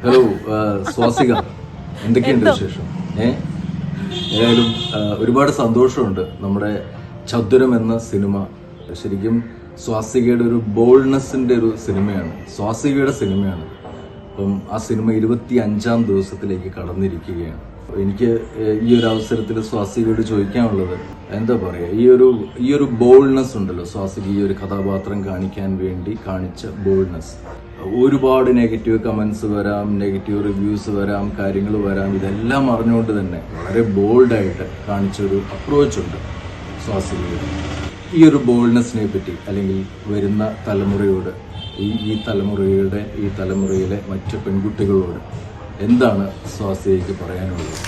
Hello Swasika, എന്തൊക്കെയുണ്ട് വിശേഷം? ഏതായാലും ഒരുപാട് സന്തോഷമുണ്ട്. നമ്മുടെ ചതുരം എന്ന സിനിമ ശരിക്കും സ്വാസികയുടെ ഒരു ബോൾഡ്നെസ്സിന്റെ ഒരു സിനിമയാണ്, സ്വാസികയുടെ സിനിമയാണ്. അപ്പം ആ സിനിമ 25-ാം ദിവസത്തിലേക്ക് കടന്നിരിക്കുകയാണ്. എനിക്ക് ഈ ഒരു അവസരത്തിൽ സ്വാസികയോട് ചോദിക്കാനുള്ളത്, എന്താ പറയുക, ഈ ഒരു ബോൾഡ്നെസ് ഉണ്ടല്ലോ സ്വാസിക, ഈ ഒരു കഥാപാത്രം കാണിക്കാൻ വേണ്ടി കാണിച്ച ബോൾഡ്നെസ്. ഒരുപാട് നെഗറ്റീവ് കമന്റ്സ് വരാം, നെഗറ്റീവ് റിവ്യൂസ് വരാം, കാര്യങ്ങൾ വരാം. ഇതെല്ലാം അറിഞ്ഞുകൊണ്ട് തന്നെ വളരെ ബോൾഡായിട്ട് കാണിച്ചൊരു അപ്രോച്ച് ഉണ്ട് സ്വാസികയുടെ. ഈ ഒരു ബോൾഡ്നെസ്സിനെ പറ്റി, അല്ലെങ്കിൽ വരുന്ന തലമുറയോട്, ഈ തലമുറയിലെ മറ്റു പെൺകുട്ടികളോട് എന്താണ് സ്വാസികയ്ക്ക് പറയാനുള്ളത്?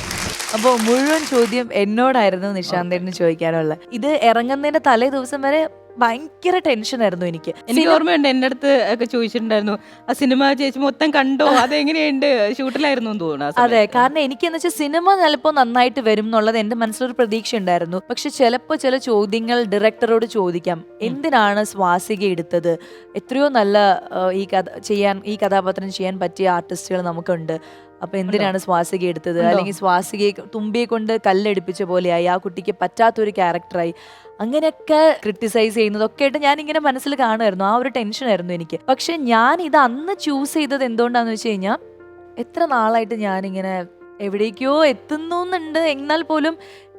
അപ്പോൾ മുഴുവൻ ചോദ്യം എന്നോടായിരുന്നു നിശാന്തേട്ടന് ചോദിക്കാനുള്ളത്. ഇത് ഇറങ്ങുന്നതിന്റെ തലേ ദിവസം വരെ ഭയങ്കര ടെൻഷനായിരുന്നു എനിക്ക്. ഓർമ്മയുണ്ട്, എന്റെ അടുത്ത് ഒക്കെ ചോദിച്ചിട്ടുണ്ടായിരുന്നു, ആ സിനിമ ചേച്ചി മൊത്തം കണ്ടോ, അതെങ്ങനെയുണ്ട്, ഷൂട്ടിലായിരുന്നു തോന്നുന്നു. അതെ, കാരണം എനിക്കെന്ന് വെച്ചാൽ സിനിമ ചിലപ്പോൾ നന്നായിട്ട് വരും എന്നുള്ളത് എന്റെ മനസ്സിലൊരു പ്രതീക്ഷ ഉണ്ടായിരുന്നു. പക്ഷെ ചിലപ്പോൾ ചില ചോദ്യങ്ങൾ ഡയറക്ടറോട് ചോദിക്കാം. എന്തിനാണ് സ്വാസിക എടുത്തത്? എത്രയോ നല്ല ഈ കഥാപാത്രം ചെയ്യാൻ പറ്റിയ ആർട്ടിസ്റ്റുകൾ നമുക്കുണ്ട്. അപ്പൊ എന്തിനാണ് സ്വാസിക എടുത്തത്? അല്ലെങ്കിൽ സ്വാസികയെ തുമ്പിയെ കൊണ്ട് കല്ലെടുപ്പിച്ച പോലെയായി, ആ കുട്ടിക്ക് പറ്റാത്തൊരു ക്യാരക്ടറായി, അങ്ങനെയൊക്കെ ക്രിട്ടിസൈസ് ചെയ്യുന്നതൊക്കെ ആയിട്ട് ഞാൻ ഇങ്ങനെ മനസ്സിൽ കാണുമായിരുന്നു. ആ ഒരു ടെൻഷനായിരുന്നു എനിക്ക്. പക്ഷെ ഞാൻ ഇത് അന്ന് ചൂസ് ചെയ്തത് എന്തുകൊണ്ടാന്ന് വെച്ച് കഴിഞ്ഞാൽ, എത്ര നാളായിട്ട് ഞാനിങ്ങനെ എവിടേക്കോ എത്തുന്നുണ്ട്, എന്നാൽ പോലും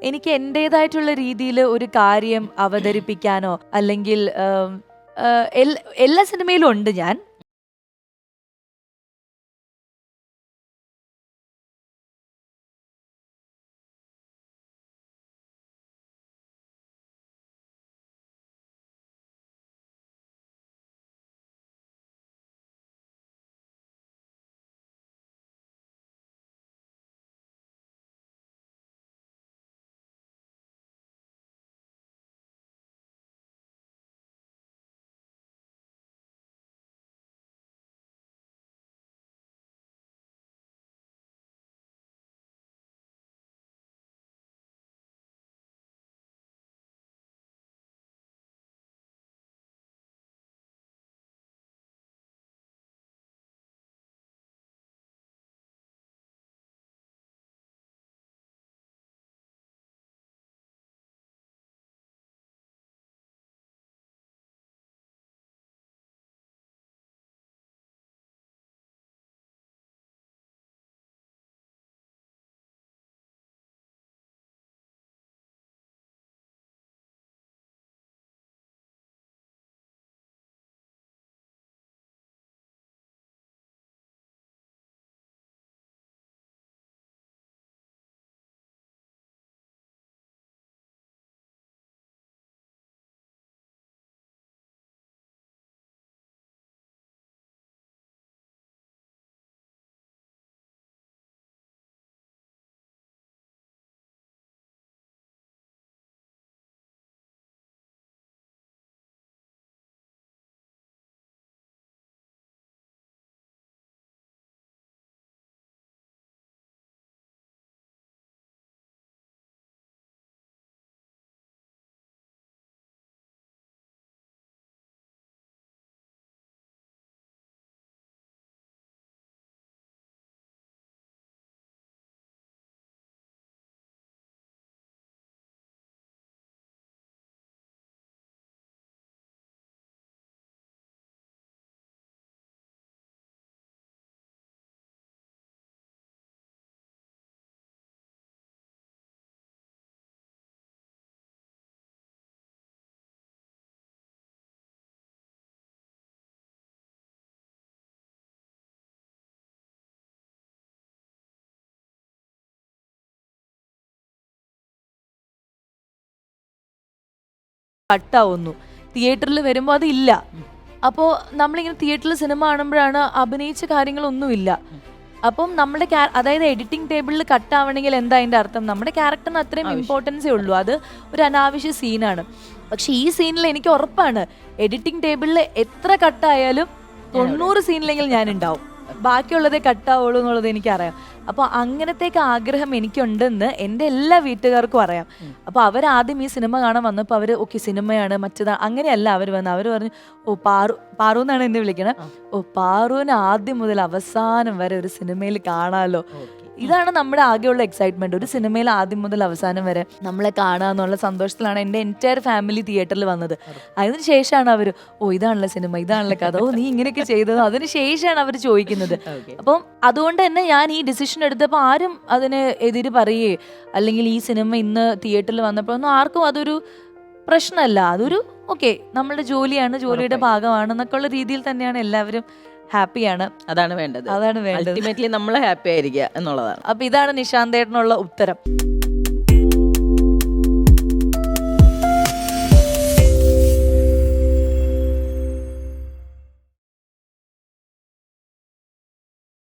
എനിക്ക് എൻ്റെതായിട്ടുള്ള രീതിയിൽ ഒരു കാര്യം അവതരിപ്പിക്കാനോ, അല്ലെങ്കിൽ എല്ലാ സിനിമയിലും ഉണ്ട് ഞാൻ. കട്ടാവുന്നു. തിയേറ്ററിൽ വരുമ്പോൾ അത് ഇല്ല. അപ്പോൾ നമ്മളിങ്ങനെ തിയേറ്ററിൽ സിനിമ കാണുമ്പോഴാണ് അഭിനയിച്ച കാര്യങ്ങളൊന്നുമില്ല. അപ്പം നമ്മുടെ അതായത് എഡിറ്റിംഗ് ടേബിളിൽ കട്ടാവണമെങ്കിൽ എന്താ അതിൻ്റെ അർത്ഥം? നമ്മുടെ ക്യാരക്ടറിന് അത്രയും ഇമ്പോർട്ടൻസേ ഉള്ളൂ. അത് ഒരു അനാവശ്യ സീനാണ്. പക്ഷെ ഈ സീനിൽ എനിക്ക് ഉറപ്പാണ്, എഡിറ്റിംഗ് ടേബിളിൽ എത്ര കട്ടായാലും 90 സീനിലെങ്കിൽ ഞാൻ ഉണ്ടാവും. ബാക്കിയുള്ളതേ കട്ടാവുള്ളൂ എന്നുള്ളത് എനിക്കറിയാം. അപ്പോൾ അങ്ങനത്തേക്ക് ആഗ്രഹം എനിക്കുണ്ടെന്ന് എൻ്റെ എല്ലാ വീട്ടുകാർക്കും അറിയാം. അപ്പോൾ അവരാദ്യം ഈ സിനിമ കാണാൻ വന്നപ്പോൾ അവർ ഓക്കെ സിനിമയാണ് മറ്റേതാണ് അങ്ങനെയല്ല അവർ വന്ന്. അവർ പറഞ്ഞു ഓ പാറു എന്നാണ് എന്നെ വിളിക്കണേ. ഓ പാറുവിനെ ആദ്യം മുതൽ അവസാനം വരെ ഒരു സിനിമയിൽ കാണാമല്ലോ. ഇതാണ് നമ്മുടെ ആകെയുള്ള എക്സൈറ്റ്മെന്റ്. ഒരു സിനിമയിൽ ആദ്യം മുതൽ അവസാനം വരെ നമ്മളെ കാണാന്നുള്ള സന്തോഷത്തിലാണ് എൻ്റെ എൻറ്റയർ ഫാമിലി തിയേറ്ററിൽ വന്നത്. അതിന് ശേഷമാണ് അവർ ഓ ഇതാണല്ലോ സിനിമ, ഇതാണല്ലോ കഥ, ഓ നീ ഇങ്ങനെയൊക്കെ ചെയ്തത്, അതിന് ശേഷമാണ് അവർ ചോദിക്കുന്നത്. അപ്പം അതുകൊണ്ട് തന്നെ ഞാൻ ഈ ഡിസിഷൻ എടുത്തപ്പോൾ ആരും അതിന് എതിര് പറയേ അല്ലെങ്കിൽ ഈ സിനിമ ഇന്ന് തിയേറ്ററിൽ വന്നപ്പോഴൊന്നും ആർക്കും അതൊരു പ്രശ്നമല്ല. അതൊരു ഓക്കെ നമ്മളുടെ ജോലിയാണ്, ജോലിയുടെ ഭാഗമാണെന്നൊക്കെ ഉള്ള രീതിയിൽ തന്നെയാണ് എല്ലാവരും ഹാപ്പിയാണ്. അതാണ് വേണ്ടത്. അതാണ് വേണ്ടത്. അൾട്ടിമേറ്റ്ലി നമ്മൾ ഹാപ്പി ആയിരിക്കുക എന്നുള്ളതാണ്. അപ്പൊ ഇതാണ് നിശാന്തേട്ടനുള്ള ഉത്തരം.